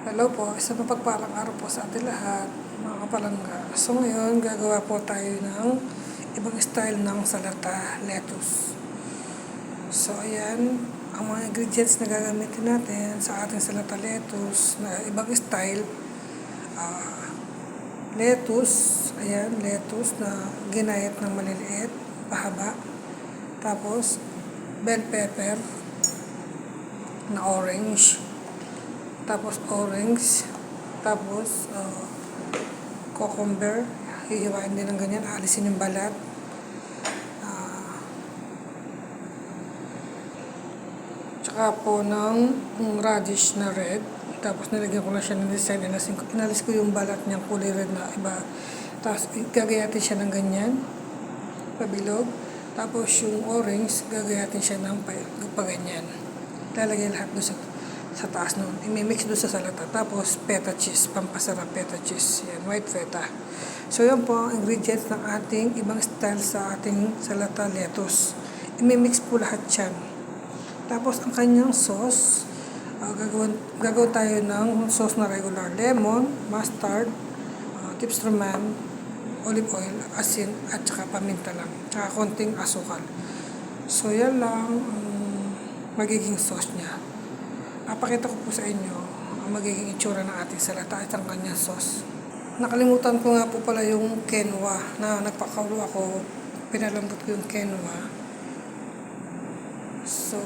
Hello po, isang mapagpalang araw po sa ating lahat, mga kapalangga. So ngayon, gagawa po tayo ng ibang style ng salata, lettuce. So ayan, ang mga ingredients na gagamitin natin sa ating salata lettuce na ibang style. Lettuce, ayan, lettuce na ginayat ng maliliit, pahaba. Tapos, bell pepper na orange. Tapos cucumber, hihiwain din ng ganyan, alisin yung balat. Tsaka po ng radish na red. Tapos nilagyan ko na siya ng design, inalis ko yung balat niyang kulay red na iba. Tapos gagayatin siya ng ganyan, pabilog. Tapos yung orange, gagayatin siya ng paganyan. Lalagay lahat doon sa taas nun. I-mix doon sa salata. Tapos, feta cheese. Pampasarap feta cheese. Yan, white feta. So, yan po ang ingredients ng ating ibang style sa ating salata lettuce. I-mix po lahat yan. Tapos, ang kanyang sauce, gagawin tayo ng sauce na regular. Lemon, mustard, tips roman, olive oil, asin, at saka paminta lang. Tsaka konting asukal. So, yan lang magiging sauce niya. Papakita ko po sa inyo ang magiging itsura ng ating salata at ang kanyang sauce. Nakalimutan ko nga po pala yung quinoa na nagpakaulo ako. Pinalambot ko yung quinoa. So,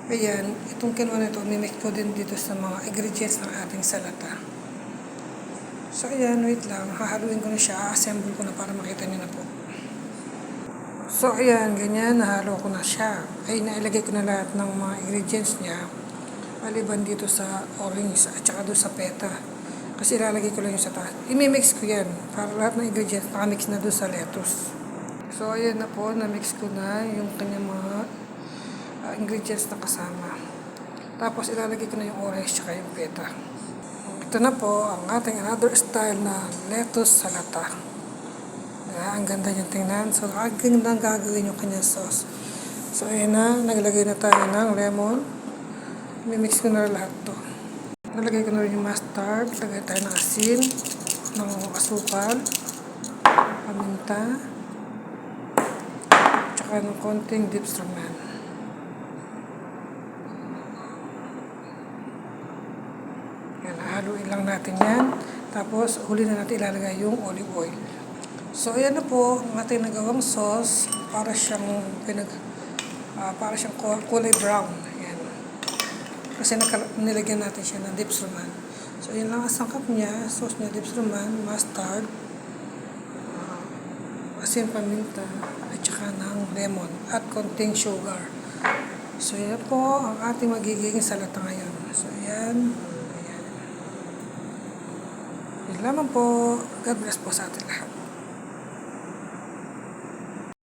ayan, itong quinoa na ito, mimix ko din dito sa mga ingredients ng ating salata. So, ayan, wait lang. Hahaluin ko na siya. Assemble ko na para makita niyo na po. So, ayan, ganyan, nahalo ko na siya. Ay, nailagay ko na lahat ng mga ingredients niya. Maliban dito sa orange at saka doon sa feta. Kasi ilalagay ko lang yung sa taas. I-mix ko yan para lahat ng ingredients nakamix na doon sa lettuce. So, ayan na po, na-mix ko na yung kanyang mga ingredients na kasama. Tapos, ilalagay ko na yung orange at saka yung feta. Ito na po ang ating another style na lettuce salata. Ang ganda niyang tingnan. So, ang ganda gagawin yung kanyang sauce. So, ayan na. Naglagay na tayo ng lemon. Mimix ko na lahat to. Nalagay ko na rin yung mustard. Lagay tayo ng asin, ng asukal, paminta, tsaka ng konting tips roman. Yan, haluin lang natin yan. Tapos, huli na natin ilalagay yung olive oil. So, ayan na po ang ating nagawang sauce para siyang kulay brown. Ayan. Kasi nilagyan natin siya ng dips roman. So, ayan lang ang sangkap niya. Sauce niya, dips roman, mustard, asin, paminta, at saka ng lemon, at konting sugar. So, ayan po ang ating magiging salata ngayon. So, ayan. Ayan. Yan lamang po. God bless po sa ating lahat.